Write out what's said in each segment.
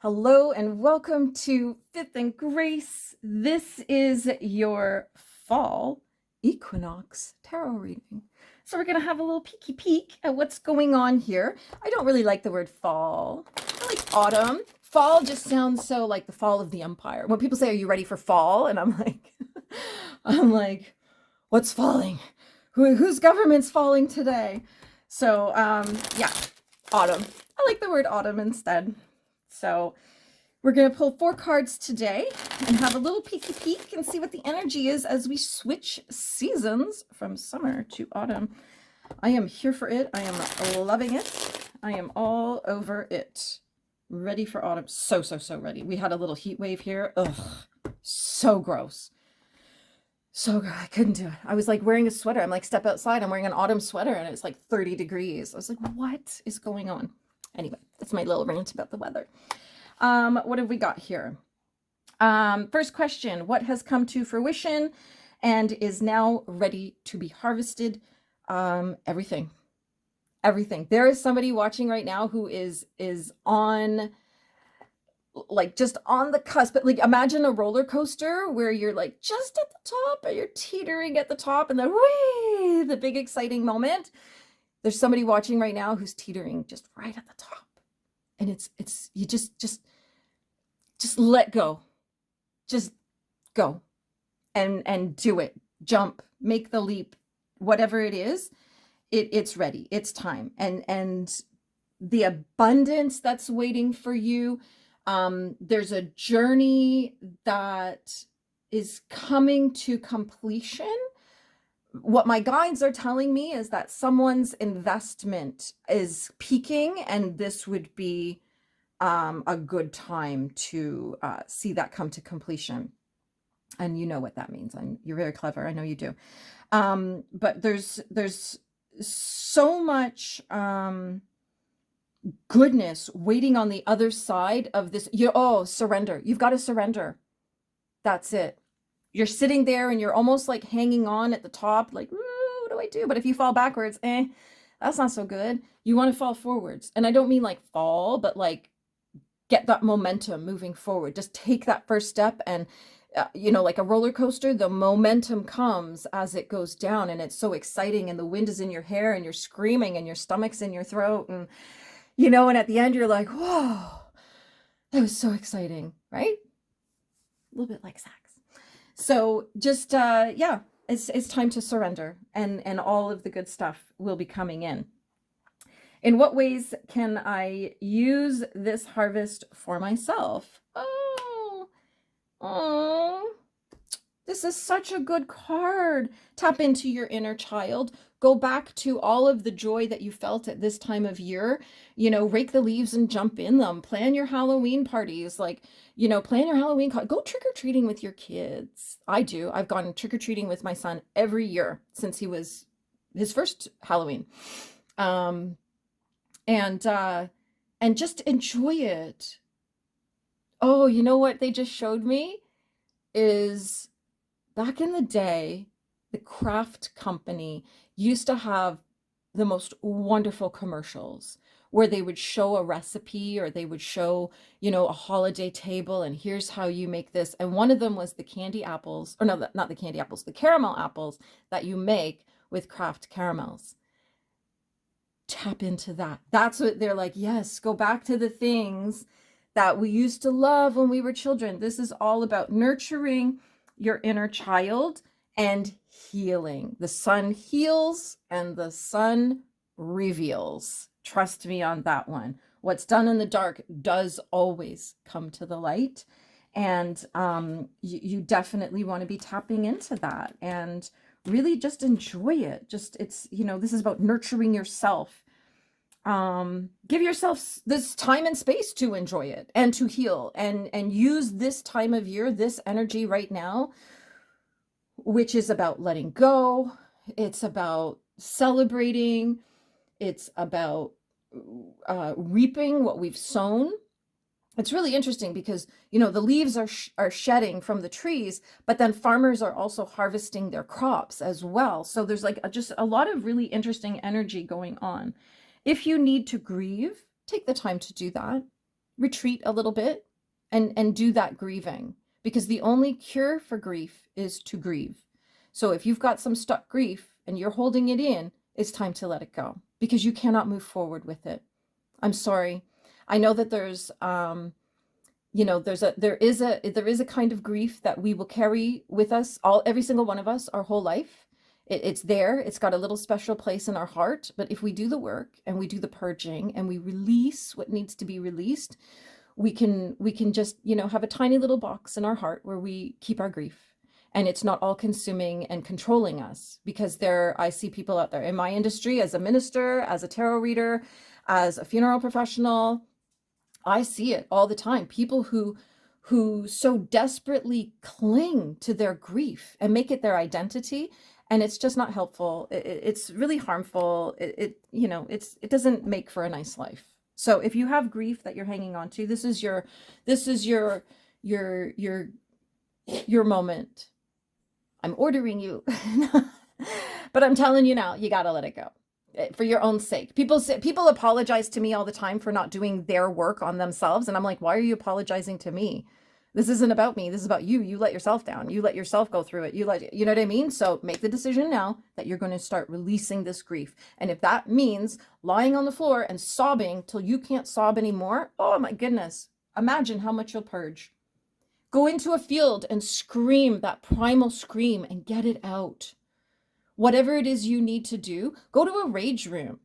Hello and welcome to Fifth and Grace. This is your fall equinox tarot reading. So we're going to have a little peeky peek at what's going on here. I don't really like the word fall. I like autumn. Fall just sounds so like the fall of the empire. When people say, "Are you ready for fall?" and I'm like, what's falling? Whose government's falling today? So yeah, autumn. I like the word autumn instead. So we're going to pull 4 cards today and have a little peeky peek and see what the energy is as we switch seasons from summer to autumn. I am here for it. I am loving it. I am all over it. Ready for autumn. So ready. We had a little heat wave here. Ugh, so gross. So I couldn't do it. I was like wearing a sweater. I'm like, step outside. I'm wearing an autumn sweater and it's like 30 degrees. I was like, what is going on? Anyway, that's my little rant about the weather. What have we got here? First question, what has come to fruition and is now ready to be harvested? Everything. There is somebody watching right now who is on, like, just on the cusp. But like, imagine a roller coaster where you're like just at the top and you're teetering at the top and then whee, the big exciting moment. There's somebody watching right now who's teetering just right at the top. And it's you just let go. Just go and do it. Jump, make the leap, whatever it is, it's ready. It's time. And the abundance that's waiting for you. There's a journey that is coming to completion. What my guides are telling me is that someone's investment is peaking, and this would be a good time to see that come to completion. And you know what that means. You're very clever. I know you do. But there's so much goodness waiting on the other side of this. Surrender. You've got to surrender. That's it. You're sitting there and you're almost like hanging on at the top, like, what do I do? But if you fall backwards, that's not so good. You want to fall forwards. And I don't mean like fall, but like get that momentum moving forward. Just take that first step and, like a roller coaster, the momentum comes as it goes down and it's so exciting and the wind is in your hair and you're screaming and your stomach's in your throat and, and at the end you're like, whoa, that was so exciting, right? A little bit like sax. So just, it's time to surrender and all of the good stuff will be coming in. In what ways can I use this harvest for myself? Oh, this is such a good card. Tap into your inner child. Go back to all of the joy that you felt at this time of year. Rake the leaves and jump in them. Plan your Halloween parties. Plan your Halloween. Go trick-or-treating with your kids. I do. I've gone trick-or-treating with my son every year since he was his first Halloween. And just enjoy it. Oh, you know what they just showed me is back in the day, the craft company used to have the most wonderful commercials where they would show a recipe or they would show, a holiday table and here's how you make this. And one of them was the candy apples, or no, not the candy apples, the caramel apples that you make with craft caramels. Tap into that. That's what they're like. Yes, go back to the things that we used to love when we were children. This is all about nurturing your inner child and healing. The sun heals and the sun reveals. Trust me on that one. What's done in the dark does always come to the light. And you definitely want to be tapping into that and really just enjoy it. This is about nurturing yourself. Give yourself this time and space to enjoy it and to heal and use this time of year, this energy right now, which is about letting go. It's about celebrating. It's about reaping what we've sown. It's really interesting because, the leaves are shedding from the trees, but then farmers are also harvesting their crops as well. So there's like just a lot of really interesting energy going on. If you need to grieve, take the time to do that. retreat a little bit and do that grieving, because the only cure for grief is to grieve. So if you've got some stuck grief and you're holding it in, it's time to let it go, because you cannot move forward with it. I'm sorry. I know that there's you know, there is a kind of grief that we will carry with us, every single one of us, our whole life. It's there. It's got a little special place in our heart. But if we do the work and we do the purging and we release what needs to be released, we can just, you know, have a tiny little box in our heart where we keep our grief, and it's not all consuming and controlling us. Because I see people out there in my industry, as a minister, as a tarot reader, as a funeral professional, I see it all the time. People who so desperately cling to their grief and make it their identity, and it's just not helpful. It's really harmful. You know, it doesn't make for a nice life. So if you have grief that you're hanging on to, this is your moment. I'm ordering you, but I'm telling you now, you gotta let it go. For your own sake. People apologize to me all the time for not doing their work on themselves. And I'm like, why are you apologizing to me? This isn't about me. This is about you. You let yourself down. You let yourself go through it. You know what I mean? So make the decision now that you're going to start releasing this grief. And if that means lying on the floor and sobbing till you can't sob anymore, oh my goodness, imagine how much you'll purge. Go into a field and scream that primal scream and get it out. Whatever it is you need to do, go to a rage room.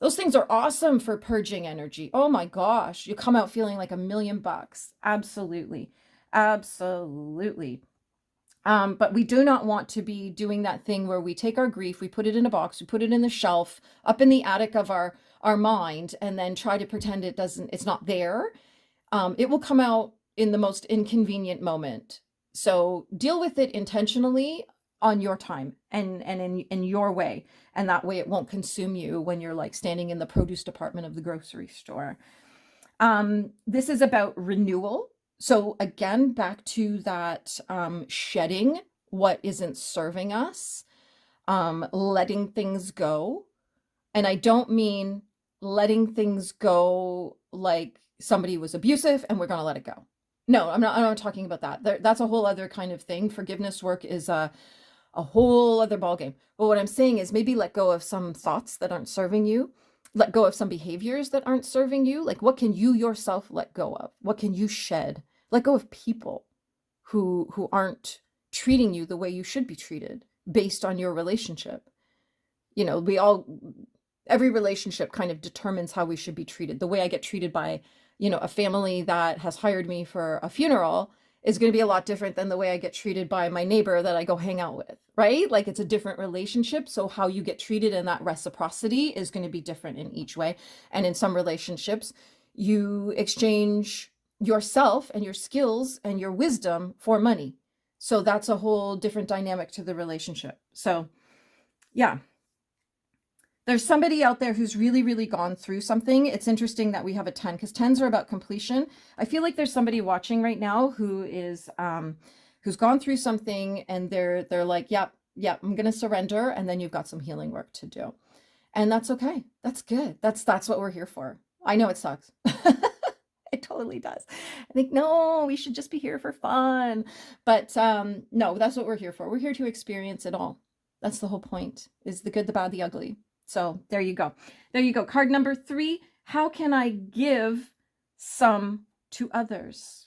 Those things are awesome for purging energy. Oh my gosh, you come out feeling like $1,000,000. Absolutely. Absolutely. But we do not want to be doing that thing where we take our grief, we put it in a box, we put it in the shelf, up in the attic of our mind, and then try to pretend it's not there. It will come out in the most inconvenient moment. So deal with it intentionally, on your time and in your way, and that way it won't consume you when you're like standing in the produce department of the grocery store. This is about renewal. So again, back to that shedding what isn't serving us, letting things go. And I don't mean letting things go like somebody was abusive and we're going to let it go. No, I'm not talking about that. That's a whole other kind of thing. Forgiveness work is a whole other ballgame. But what I'm saying is maybe let go of some thoughts that aren't serving you. Let go of some behaviors that aren't serving you. Like, what can you yourself let go of? What can you shed? Let go of people who aren't treating you the way you should be treated based on your relationship. You know, every relationship kind of determines how we should be treated. The way I get treated by, you know, a family that has hired me for a funeral is going to be a lot different than the way I get treated by my neighbor that I go hang out with, right? Like, it's a different relationship. So how you get treated and that reciprocity is going to be different in each way. And in some relationships, you exchange yourself and your skills and your wisdom for money. So that's a whole different dynamic to the relationship. So yeah. There's somebody out there who's really, really gone through something. It's interesting that we have a 10, because 10s are about completion. I feel like there's somebody watching right now who is, who's gone through something, and they're like, yep, I'm going to surrender. And then you've got some healing work to do. And that's okay. That's good. That's what we're here for. I know it sucks. It totally does. I think, no, we should just be here for fun. But no, that's what we're here for. We're here to experience it all. That's the whole point, is the good, the bad, the ugly. So there you go. There you go. Card number 3. How can I give some to others?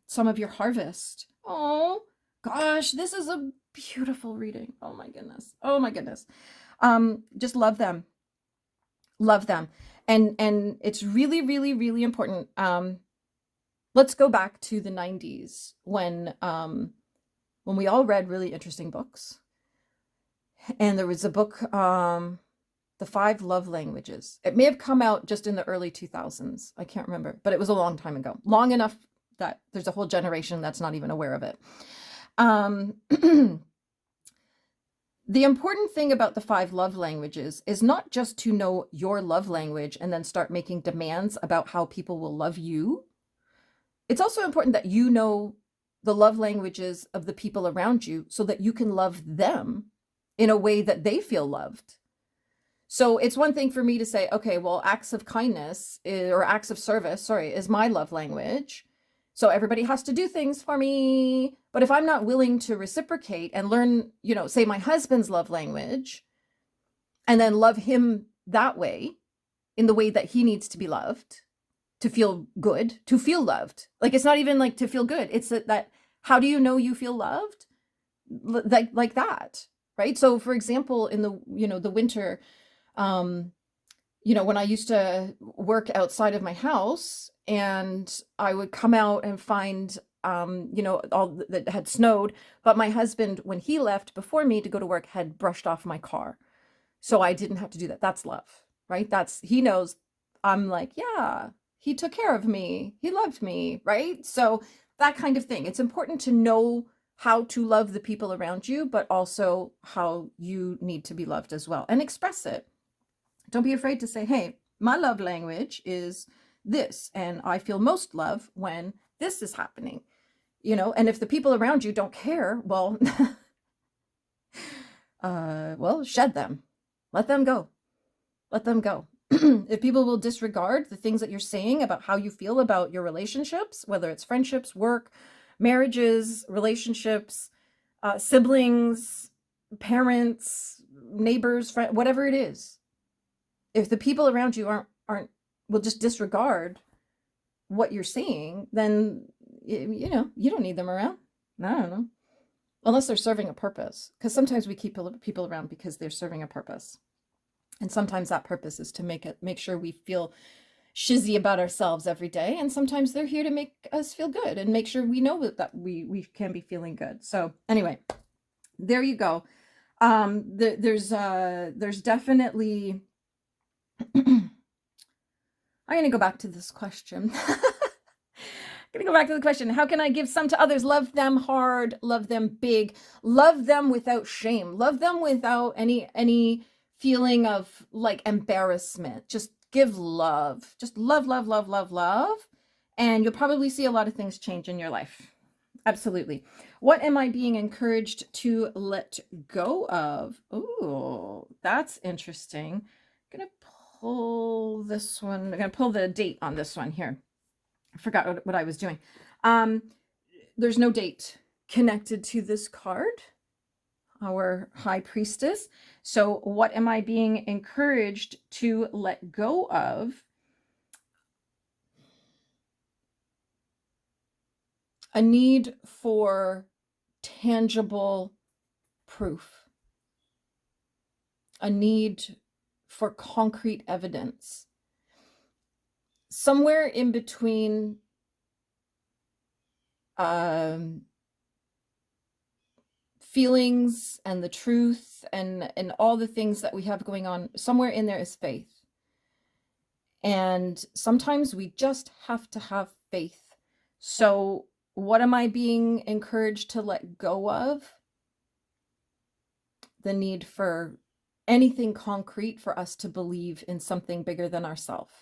Some of your harvest. Oh gosh, this is a beautiful reading. Oh my goodness. Oh my goodness. Just love them. Love them. And it's really, really, really important. Let's go back to the 90s when we all read really interesting books. And there was a book, The 5 Love Languages. It may have come out just in the early 2000s. I can't remember, but it was a long time ago. Long enough that there's a whole generation that's not even aware of it. The important thing about the 5 love languages is not just to know your love language and then start making demands about how people will love you. It's also important that you know the love languages of the people around you so that you can love them in a way that they feel loved. So it's one thing for me to say, okay, well, acts of kindness or acts of service, sorry, is my love language. So everybody has to do things for me. But if I'm not willing to reciprocate and learn, you know, say my husband's love language and then love him that way, in the way that he needs to be loved, to feel good, to feel loved. Like, it's not even like to feel good. It's that how do you know you feel loved? Like that, right? So for example, in the, you know, the winter, you know, when I used to work outside of my house and I would come out and find, you know, all that had snowed, but my husband, when he left before me to go to work, had brushed off my car. So I didn't have to do that. That's love, right? He knows I'm like, yeah, he took care of me. He loved me, right? So that kind of thing. It's important to know how to love the people around you, but also how you need to be loved as well, and express it. Don't be afraid to say, hey, my love language is this, and I feel most love when this is happening, you know. And if the people around you don't care, well, well, shed them. Let them go. Let them go. If people will disregard the things that you're saying about how you feel about your relationships, whether it's friendships, work, marriages, relationships, siblings, parents, neighbors, friends, whatever it is, if the people around you will just disregard what you're saying, then, you know, you don't need them around. I don't know. Unless they're serving a purpose, because sometimes we keep people around because they're serving a purpose. And sometimes that purpose is to make sure we feel shizzy about ourselves every day. And sometimes they're here to make us feel good and make sure we know that we can be feeling good. So anyway, there you go. There's definitely, I'm going to go back to this question. I'm going to go back to the question. How can I give some to others? Love them hard, love them big, love them without shame, love them without any feeling of like embarrassment. Just give love. Just love, love, love, love, love. And you'll probably see a lot of things change in your life. Absolutely. What am I being encouraged to let go of? Oh, that's interesting. I'm going to pull this one. I'm going to pull the date on this one here. I forgot what I was doing. There's no date connected to this card, our High Priestess. So what am I being encouraged to let go of? A need for tangible proof. A need for concrete evidence. Somewhere in between feelings and the truth and all the things that we have going on, somewhere in there is faith. And sometimes we just have to have faith. So what am I being encouraged to let go of? The need for anything concrete for us to believe in something bigger than ourselves.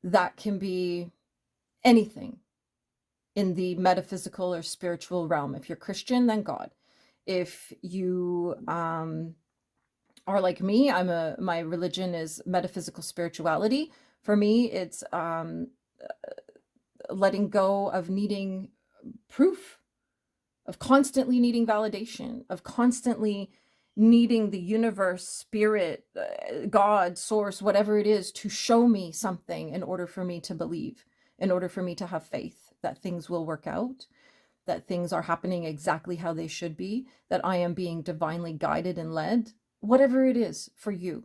That can be anything in the metaphysical or spiritual realm. If you're Christian, then God. If you are like me, my religion is metaphysical spirituality. For me, it's letting go of needing proof, of constantly needing validation, of constantly needing the universe, spirit, God, source, whatever it is, to show me something in order for me to believe, in order for me to have faith that things will work out, that things are happening exactly how they should be, that I am being divinely guided and led, whatever it is for you,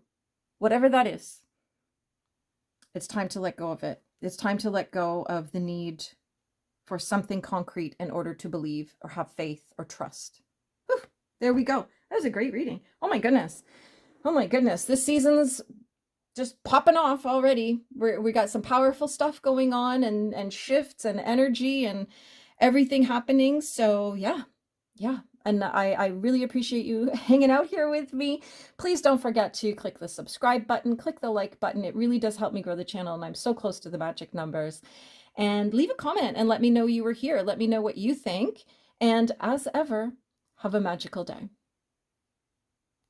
whatever that is. It's time to let go of it. It's time to let go of the need for something concrete in order to believe or have faith or trust. Whew, there we go. That was a great reading. Oh my goodness. Oh my goodness. This season's just popping off already. We got some powerful stuff going on and shifts and energy and everything happening. So yeah. And I really appreciate you hanging out here with me. Please don't forget to click the subscribe button, click the like button. It really does help me grow the channel, and I'm so close to the magic numbers. And leave a comment and let me know you were here. Let me know what you think. And as ever, have a magical day.